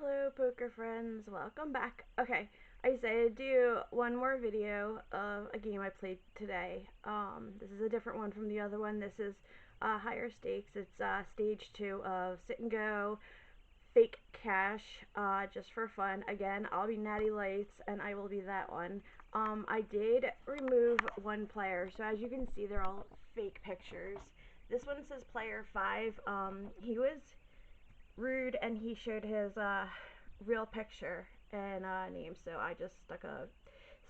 Hello poker friends, welcome back. Okay, I decided to do one more video of a game I played today. This is a different one from the other one. This is higher stakes. It's stage 2 of sit and go fake cash, just for fun. Again, I'll be Natylight and I will be that one. I did remove one player, so as you can see they're all fake pictures. This one says player 5. He was rude and he showed his real picture and name, so I just stuck a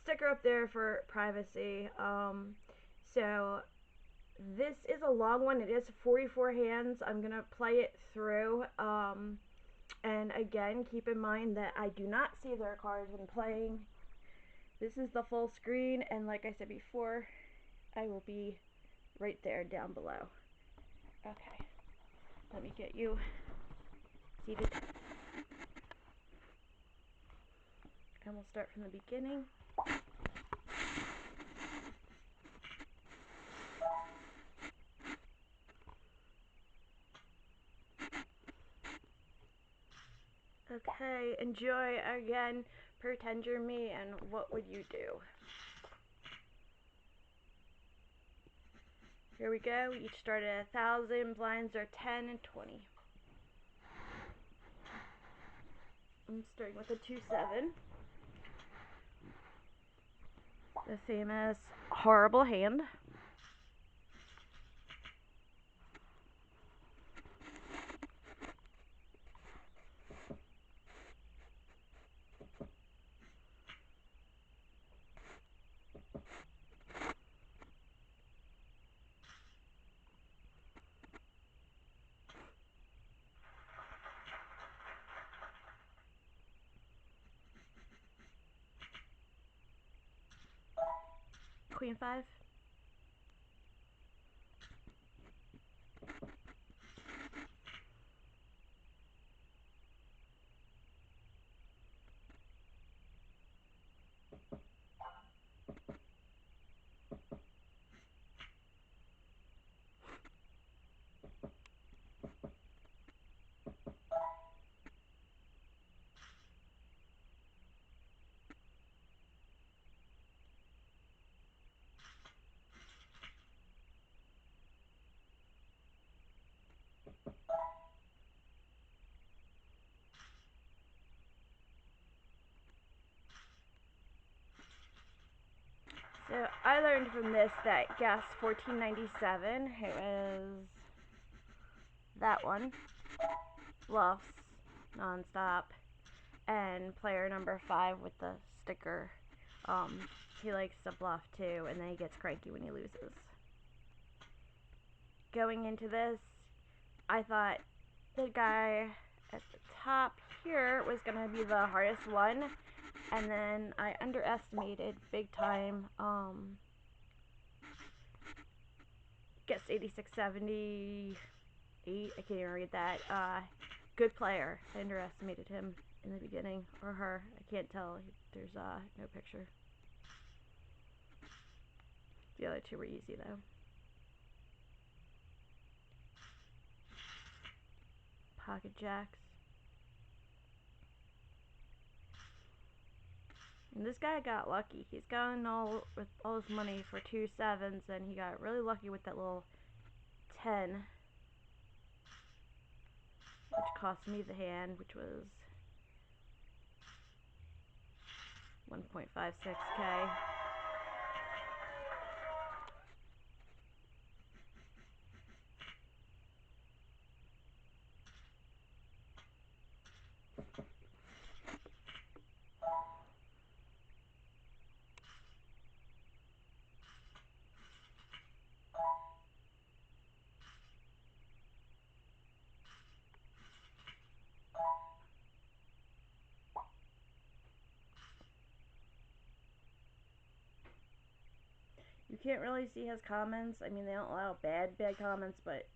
sticker up there for privacy. So this is a long one. It is 44 hands. I'm gonna play it through, and again, keep in mind that I do not see their cards when playing. This is the full screen, and like I said before, I will be right there down below. Okay, let me get you seated. And we'll start from the beginning. Okay, enjoy again. Pretend you're me, and what would you do? Here we go. We each start at 1,000. Blinds are 10 and 20. I'm starting with a 2-7. The famous horrible hand. Queen 5. So I learned from this that guess 1497, who is that one, bluffs nonstop, and player number 5 with the sticker, he likes to bluff too, and then he gets cranky when he loses. Going into this, I thought the guy at the top here was going to be the hardest one, and then I underestimated big time. Guess 8678, I can't even read that. Good player. I underestimated him in the beginning, or her. I can't tell. There's no picture. The other two were easy though. Pocket jacks. And this guy got lucky. He's gotten with all his money for 2 7s, and he got really lucky with that little 10, which cost me the hand, which was 1.56K. You can't really see his comments. I mean, they don't allow bad comments, but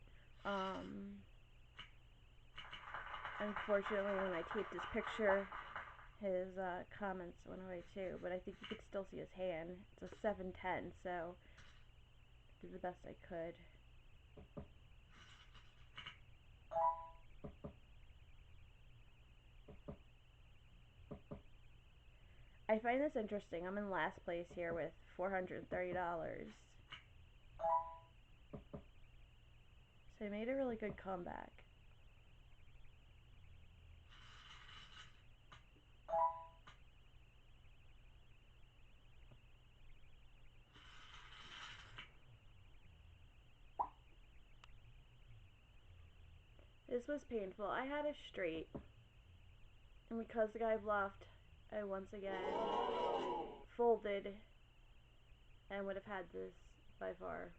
unfortunately when I taped his picture, his comments went away too, but I think you could still see his hand. It's a 7-10, so I did the best I could. find this interesting. I'm in last place here with $430. So I made a really good comeback. This was painful. I had a straight, and because the guy bluffed, I once again folded and would have had this by far.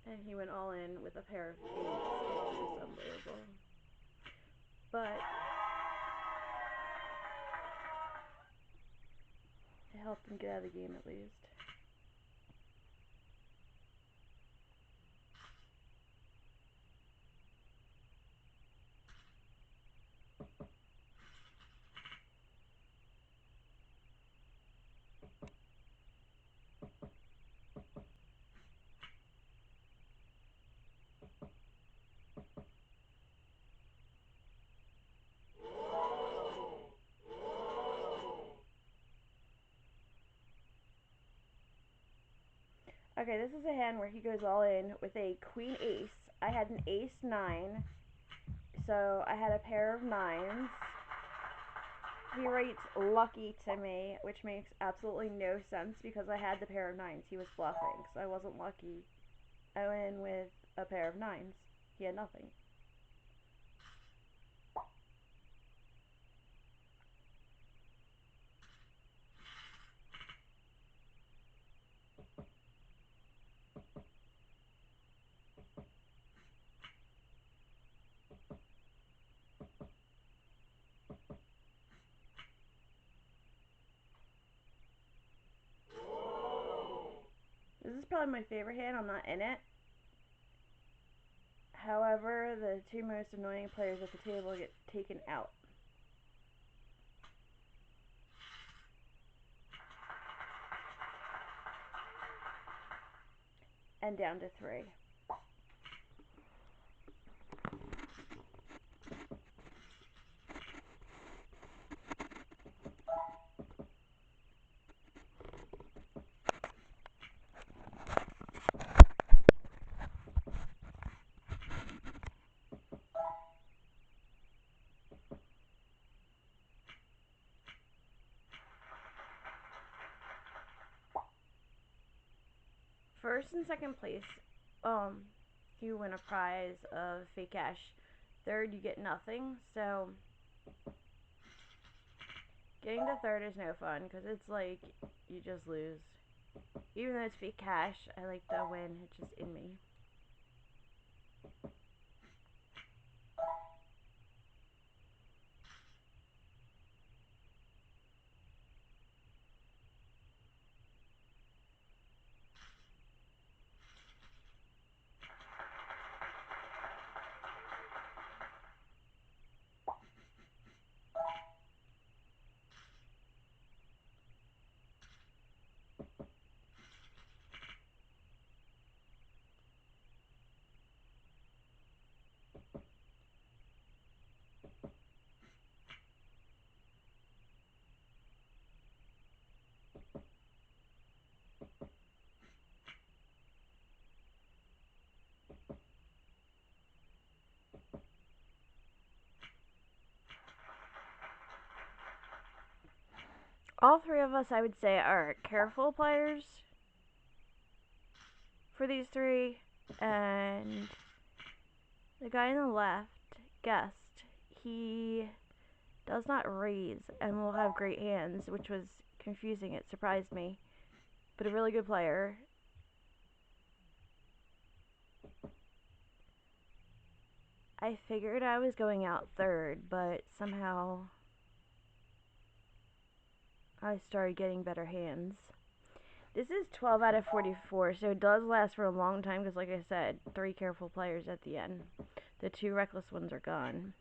And he went all in with a pair of eights. It's just unbelievable. But it helped him get out of the game at least. Okay, this is a hand where he goes all in with a queen ace. I had an ace nine, so I had a pair of nines. He rates lucky to me, which makes absolutely no sense because I had the pair of nines. He was bluffing, so I wasn't lucky. I went in with a pair of nines. He had nothing. This is probably my favorite hand. I'm not in it. However, the two most annoying players at the table get taken out. And down to 3. First and second place, you win a prize of fake cash. Third, you get nothing. So getting to third is no fun because it's like you just lose. Even though it's fake cash, I like to win. It's just in me. All three of us, I would say, are careful players for these three. And the guy on the left guessed he does not raise and will have great hands, which was confusing. It surprised me. But a really good player. I figured I was going out third, but somehow I started getting better hands. This is 12 out of 44, so it does last for a long time because, like I said, 3 careful players at the end. The 2 reckless ones are gone.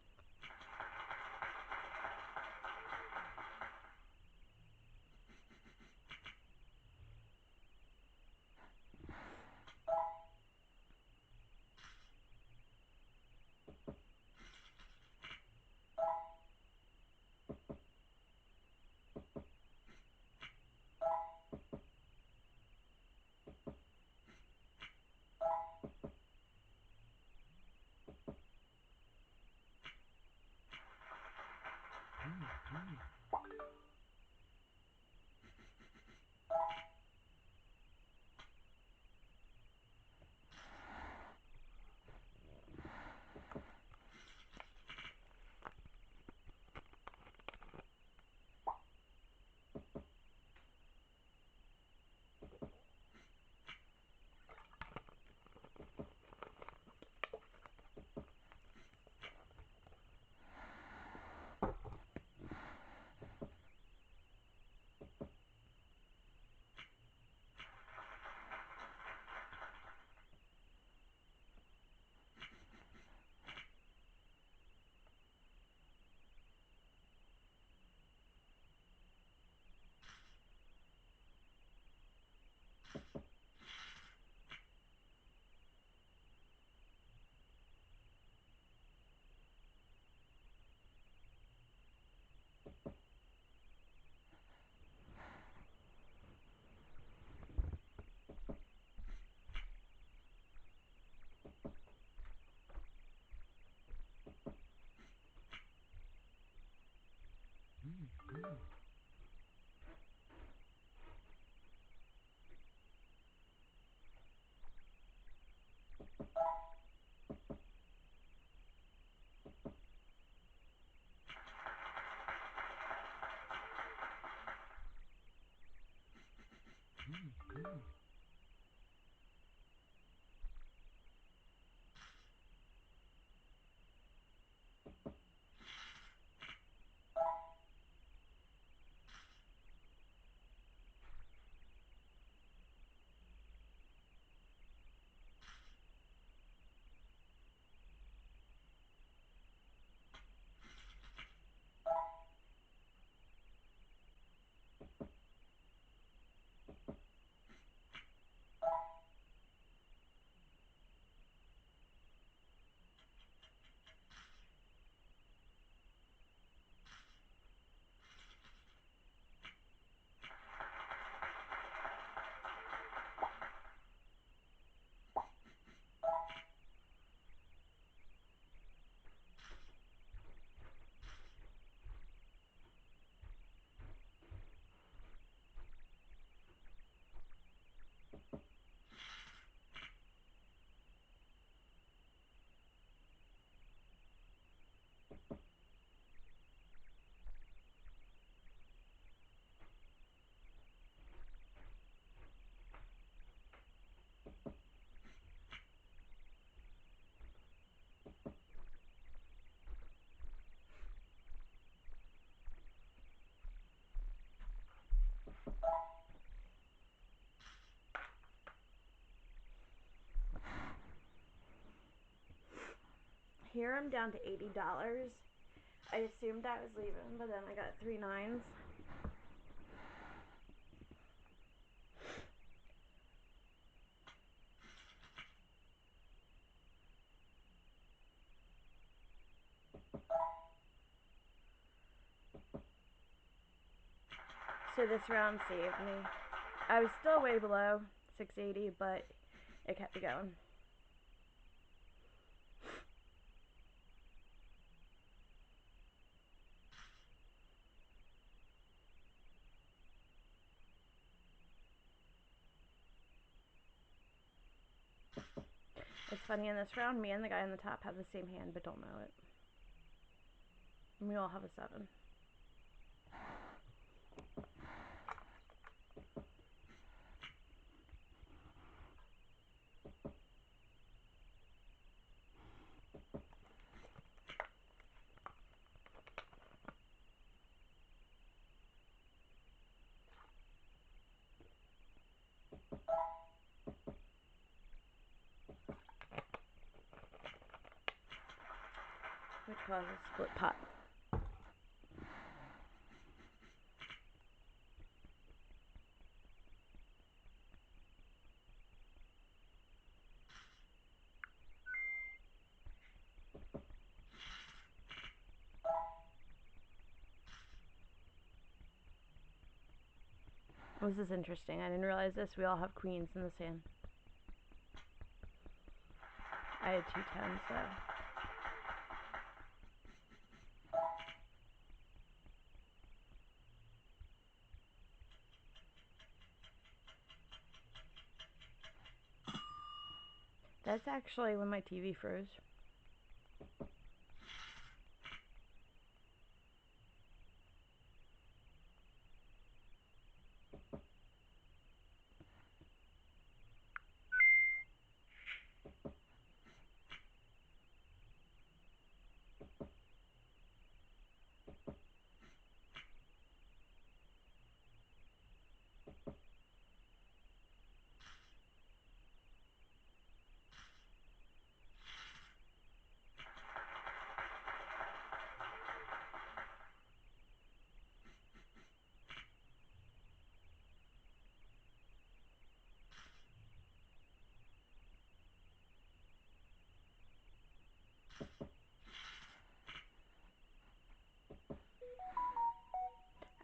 Here I'm down to $80. I assumed I was leaving, but then I got 3 nines. So this round saved me. I was still way below 680, but it kept me going. It's funny, in this round, me and the guy on the top have the same hand, but don't know it. And we all have a 7. Which causes split pot. This is interesting. I didn't realize this. We all have queens in this hand. I had 2 10s, so. That's actually when my TV froze.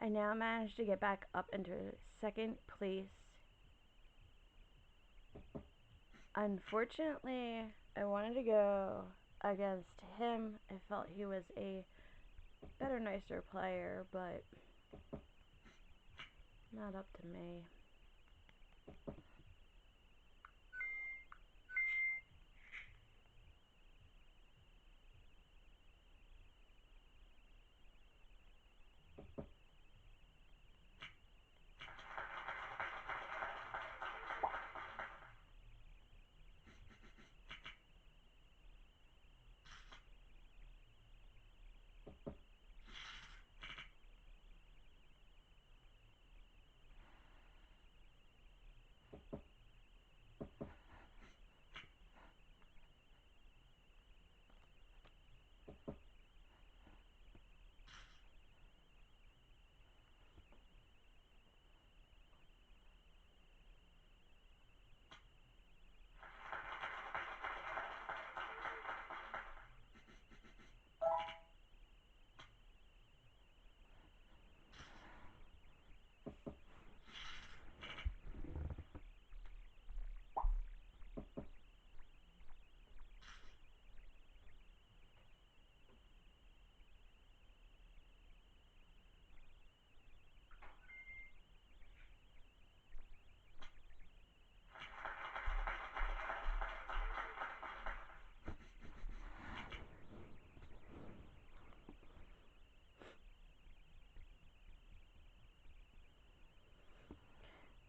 I now managed to get back up into 2nd place. Unfortunately, I wanted to go against him. I felt he was a better, nicer player, but not up to me.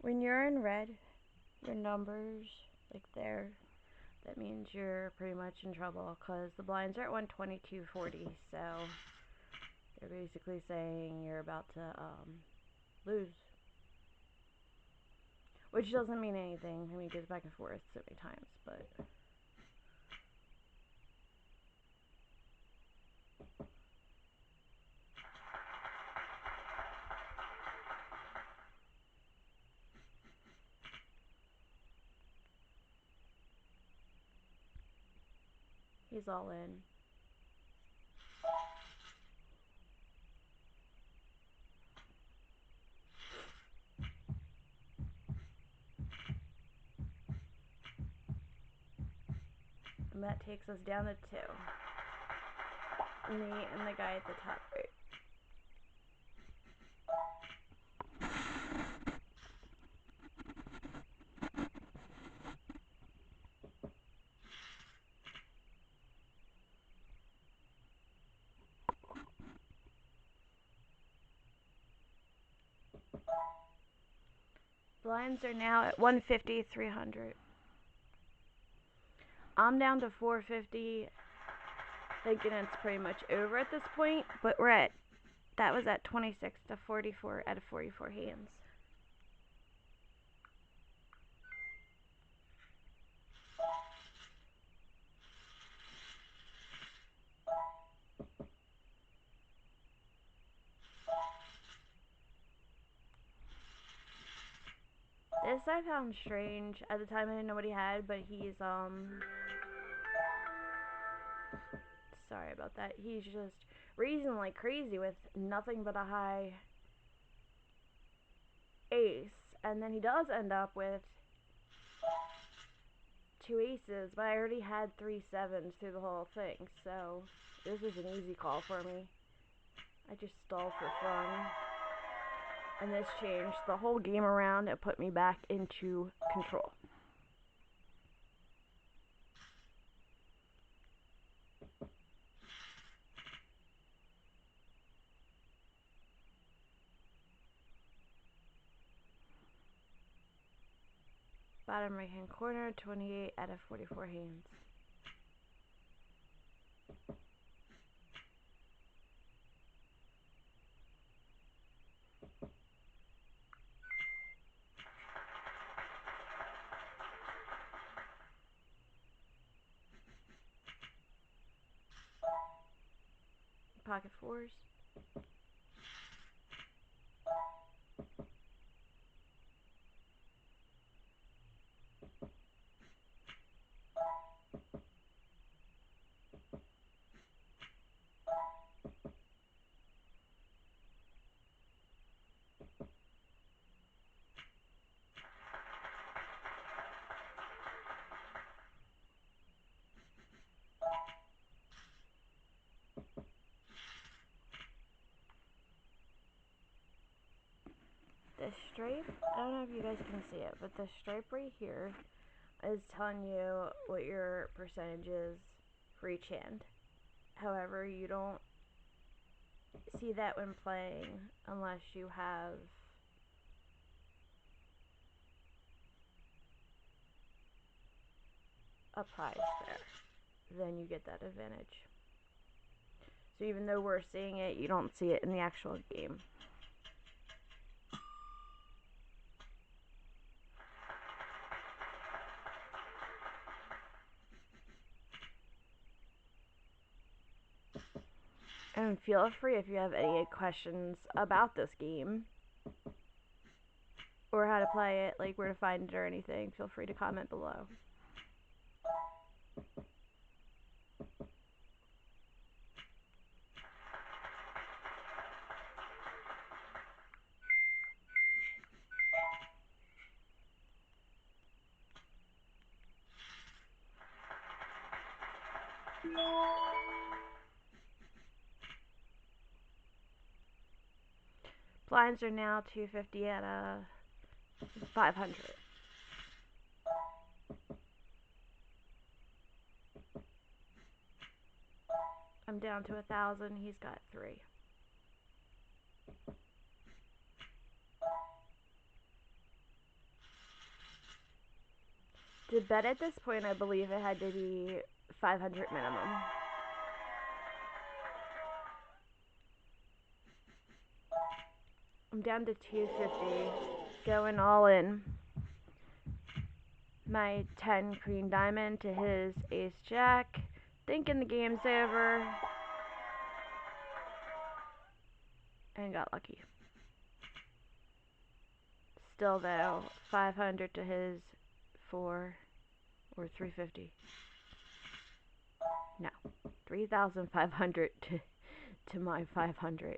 When you're in red, your numbers, like there, that means you're pretty much in trouble because the blinds are at 122.40, so they're basically saying you're about to lose. Which doesn't mean anything. I mean, it goes back and forth so many times, but He's all in. And that takes us down to 2. Me and the guy at the top right. Blinds are now at 150, 300. I'm down to 450, thinking it's pretty much over at this point, but that was at 26 to 44 out of 44 hands. This I found strange. At the time I didn't know what he had, but he's sorry about that. He's just raising like crazy with nothing but a high ace, and then he does end up with 2 aces, but I already had 3 sevens through the whole thing, so this was an easy call for me. I just stalled for fun. And this changed the whole game around and put me back into control. Bottom right hand corner, 28 out of 44 hands. Pocket fours. This stripe, I don't know if you guys can see it, but the stripe right here is telling you what your percentage is for each hand. However, you don't see that when playing unless you have a prize there. Then you get that advantage. So even though we're seeing it, you don't see it in the actual game. And feel free if you have any questions about this game or how to play it, like where to find it or anything, feel free to comment below. Blinds are now 250 at 500. I'm down to 1,000. He's got 3. To bet at this point, I believe it had to be 500 minimum. I'm down to 250, going all in. My 10 queen diamond to his ace jack, thinking the game's over, and got lucky. Still though, 500 to his 4 or 350. No, 3,500 to my 500.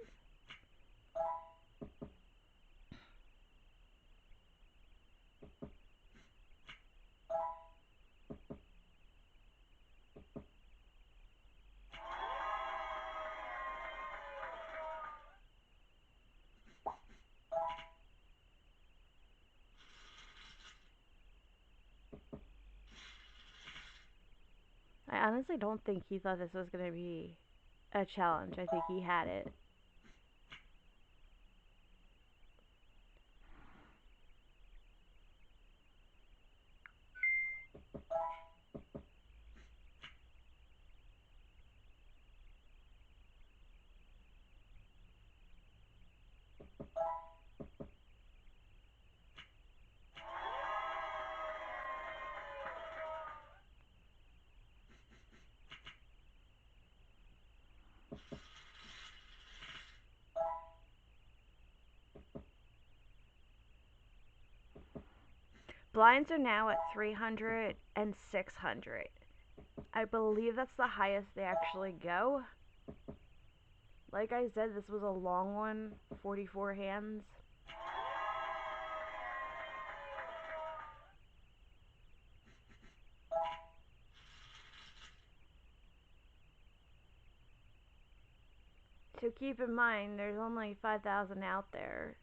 I honestly don't think he thought this was going to be a challenge. I think he had it. Blinds are now at 300 and 600. I believe that's the highest they actually go. Like I said, this was a long one, 44 hands. So keep in mind, there's only 5,000 out there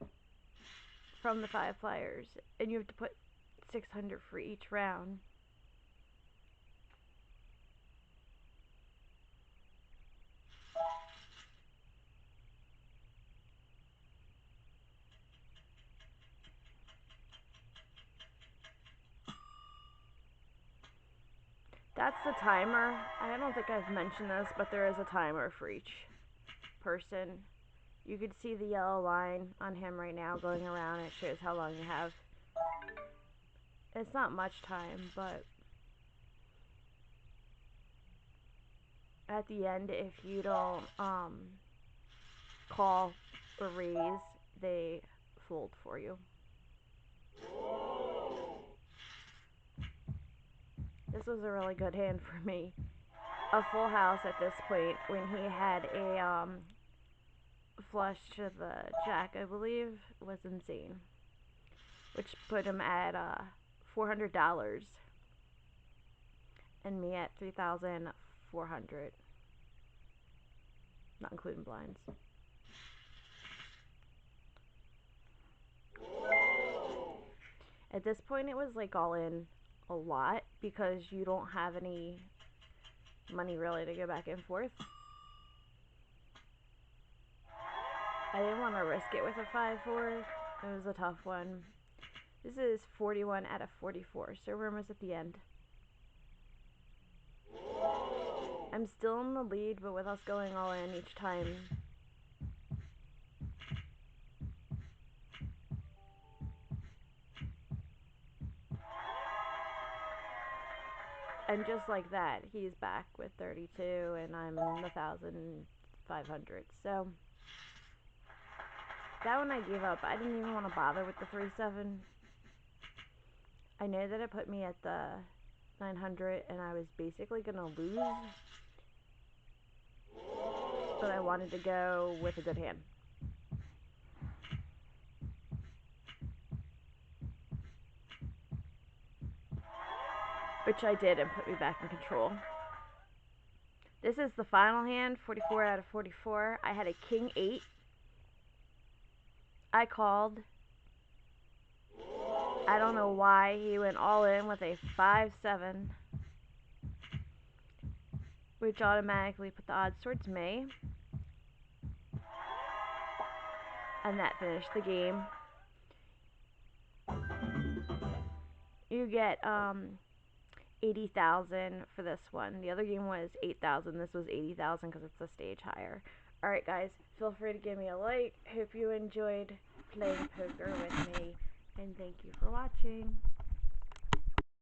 from the 5 players, and you have to put 600 for each round. That's the timer. I don't think I've mentioned this, but there is a timer for each person. You can see the yellow line on him right now going around. It shows how long you have. It's not much time, but at the end, if you don't call or raise, they fold for you. This was a really good hand for me. A full house at this point when he had a flush to the jack, I believe, was insane. Which put him at $400 and me at 3,400, not including blinds. At this point, it was like all in a lot because you don't have any money really to go back and forth. I didn't want to risk it with a 5-4. It was a tough one. This is 41 out of 44, so we're almost at the end. I'm still in the lead, but with us going all in each time, and just like that, he's back with 32, and I'm in 1,500. So that one I gave up. I didn't even want to bother with the 3-7. I know that it put me at the 900, and I was basically gonna lose, but I wanted to go with a good hand. Which I did, and put me back in control. This is the final hand, 44 out of 44. I had a king 8. I called. I don't know why he went all in with a 5-7, which automatically put the odds towards me. And that finished the game. You get 80,000 for this one. The other game was 8,000. This was 80,000 because it's a stage higher. Alright guys, feel free to give me a like. Hope you enjoyed playing poker with me, and thank you for watching.